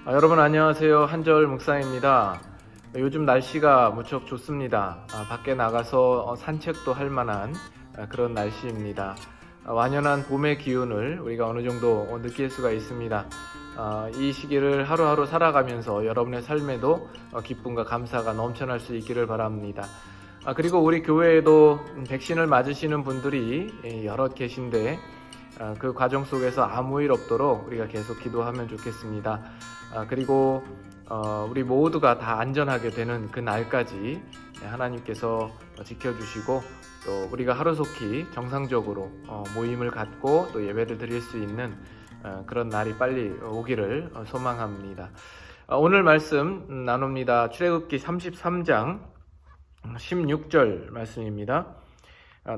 여러분 안녕하세요. 한절 목사입니다. 요즘 날씨가 무척 좋습니다. 밖에 나가서 산책도 할 만한 그런 날씨입니다. 완연한 봄의 기운을 우리가 어느 정도 느낄 수가 있습니다. 이 시기를 하루하루 살아가면서 여러분의 삶에도 기쁨과 감사가 넘쳐날 수 있기를 바랍니다. 그리고 우리 교회에도 백신을 맞으시는 분들이 여럿 계신데 그 과정 속에서 아무 일 없도록 우리가 계속 기도하면 좋겠습니다. 그리고 우리 모두가 다 안전하게 되는 그 날까지 하나님께서 지켜주시고 또 우리가 하루속히 정상적으로 모임을 갖고 또 예배를 드릴 수 있는 그런 날이 빨리 오기를 소망합니다. 오늘 말씀 나눕니다. 출애굽기 33장 16절 말씀입니다.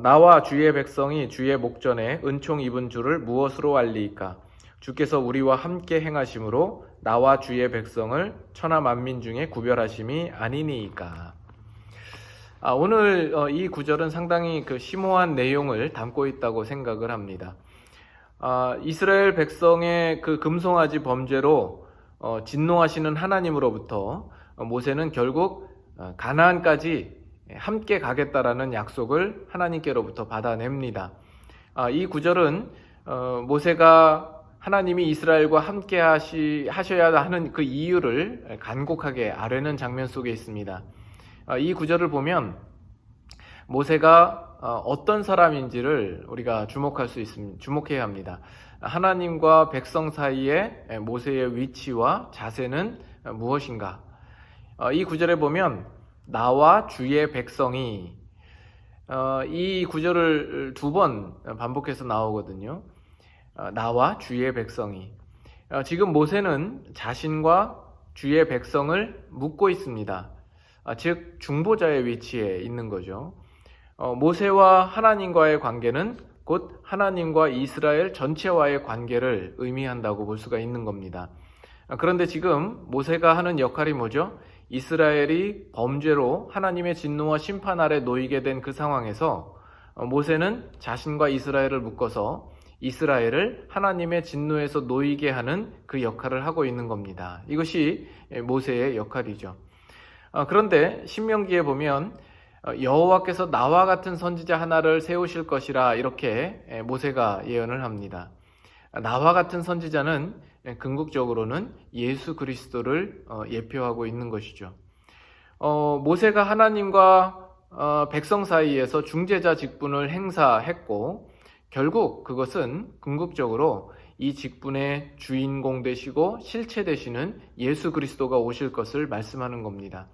나와 주의 백성이 주의 목전에 은총 입은 줄을 무엇으로 알리이까? 주께서 우리와 함께 행하심으로 나와 주의 백성을 천하 만민 중에 구별하심이 아니니이까. 오늘 이 구절은 상당히 심오한 내용을 담고 있다고 생각을 합니다. 이스라엘 백성의 그 금송아지 범죄로 진노하시는 하나님으로부터 모세는 결국 가나안까지 함께 가겠다라는 약속을 하나님께로부터 받아냅니다. 이 구절은 모세가 하나님이 이스라엘과 함께 하셔야 하는 그 이유를 간곡하게 아뢰는 장면 속에 있습니다. 이 구절을 보면 모세가 어떤 사람인지를 우리가 주목해야 합니다. 하나님과 백성 사이에 모세의 위치와 자세는 무엇인가? 이 구절에 보면 나와 주의 백성이 이 구절을 두 번 반복해서 나오거든요. 나와 주의 백성이. 지금 모세는 자신과 주의 백성을 묻고 있습니다. 즉 중보자의 위치에 있는 거죠. 모세와 하나님과의 관계는 곧 하나님과 이스라엘 전체와의 관계를 의미한다고 볼 수가 있는 겁니다. 그런데 지금 모세가 하는 역할이 뭐죠? 이스라엘이 범죄로 하나님의 진노와 심판 아래 놓이게 된 그 상황에서 모세는 자신과 이스라엘을 묶어서 이스라엘을 하나님의 진노에서 놓이게 하는 그 역할을 하고 있는 겁니다. 이것이 모세의 역할이죠. 그런데 신명기에 보면 여호와께서 나와 같은 선지자 하나를 세우실 것이라 이렇게 모세가 예언을 합니다. 나와 같은 선지자는 궁극적으로는 예수 그리스도를 예표하고 있는 것이죠. 모세가 하나님과 백성 사이에서 중재자 직분을 행사했고 결국 그것은 궁극적으로 이 직분의 주인공 되시고 실체 되시는 예수 그리스도가 오실 것을 말씀하는 겁니다.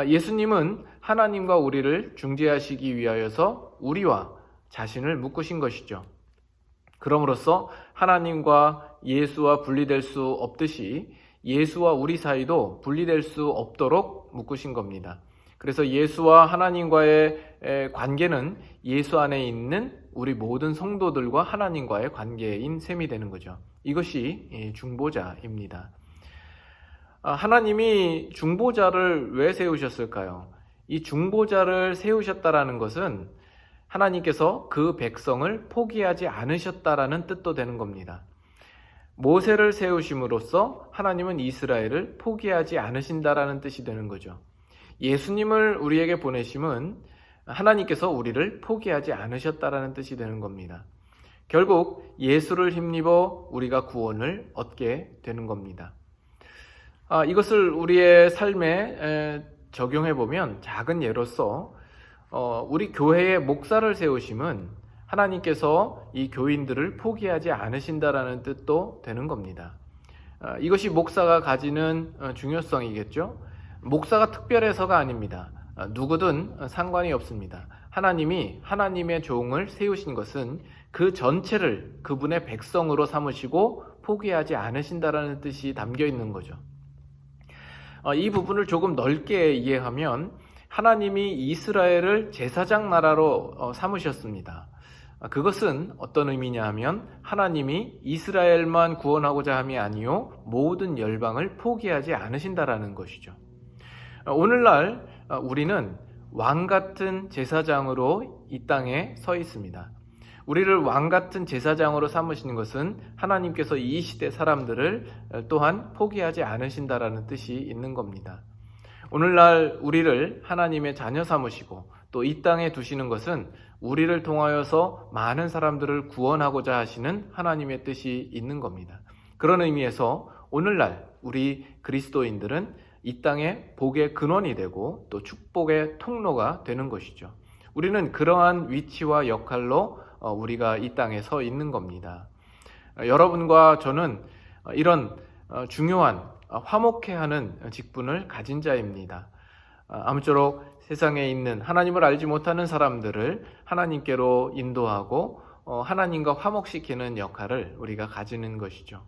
예수님은 하나님과 우리를 중재하시기 위하여서 우리와 자신을 묶으신 것이죠. 그럼으로써 하나님과 예수와 분리될 수 없듯이 예수와 우리 사이도 분리될 수 없도록 묶으신 겁니다. 그래서 예수와 하나님과의 관계는 예수 안에 있는 우리 모든 성도들과 하나님과의 관계인 셈이 되는 거죠. 이것이 중보자입니다. 하나님이 중보자를 왜 세우셨을까요? 이 중보자를 세우셨다라는 것은 하나님께서 그 백성을 포기하지 않으셨다라는 뜻도 되는 겁니다. 모세를 세우심으로써 하나님은 이스라엘을 포기하지 않으신다라는 뜻이 되는 거죠. 예수님을 우리에게 보내심은 하나님께서 우리를 포기하지 않으셨다라는 뜻이 되는 겁니다. 결국 예수를 힘입어 우리가 구원을 얻게 되는 겁니다. 이것을 우리의 삶에 적용해 보면 작은 예로서 우리 교회의 목사를 세우심은 하나님께서 이 교인들을 포기하지 않으신다라는 뜻도 되는 겁니다. 이것이 목사가 가지는 중요성이겠죠. 목사가 특별해서가 아닙니다. 누구든 상관이 없습니다. 하나님이 하나님의 종을 세우신 것은 그 전체를 그분의 백성으로 삼으시고 포기하지 않으신다라는 뜻이 담겨 있는 거죠. 이 부분을 조금 넓게 이해하면 하나님이 이스라엘을 제사장 나라로 삼으셨습니다. 그것은 어떤 의미냐 하면 하나님이 이스라엘만 구원하고자 함이 아니요 모든 열방을 포기하지 않으신다라는 것이죠. 오늘날 우리는 왕 같은 제사장으로 이 땅에 서 있습니다. 우리를 왕 같은 제사장으로 삼으시는 것은 하나님께서 이 시대 사람들을 또한 포기하지 않으신다라는 뜻이 있는 겁니다. 오늘날 우리를 하나님의 자녀 삼으시고 또 이 땅에 두시는 것은 우리를 통하여서 많은 사람들을 구원하고자 하시는 하나님의 뜻이 있는 겁니다. 그런 의미에서 오늘날 우리 그리스도인들은 이 땅에 복의 근원이 되고 또 축복의 통로가 되는 것이죠. 우리는 그러한 위치와 역할로 우리가 이 땅에 서 있는 겁니다. 여러분과 저는 이런 중요한 화목해하는 직분을 가진 자입니다. 아무쪼록 세상에 있는 하나님을 알지 못하는 사람들을 하나님께로 인도하고 하나님과 화목시키는 역할을 우리가 가지는 것이죠.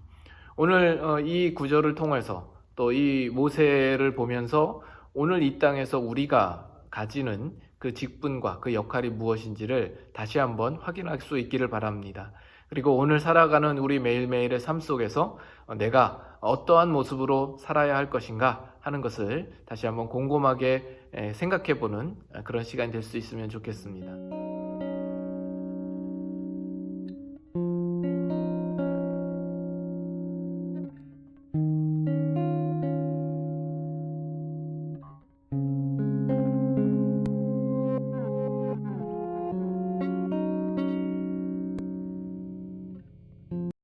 오늘 이 구절을 통해서 또 이 모세를 보면서 오늘 이 땅에서 우리가 가지는 그 직분과 그 역할이 무엇인지를 다시 한번 확인할 수 있기를 바랍니다. 그리고 오늘 살아가는 우리 매일매일의 삶 속에서 내가 어떠한 모습으로 살아야 할 것인가 하는 것을 다시 한번 곰곰하게 생각해 보는 그런 시간이 될 수 있으면 좋겠습니다.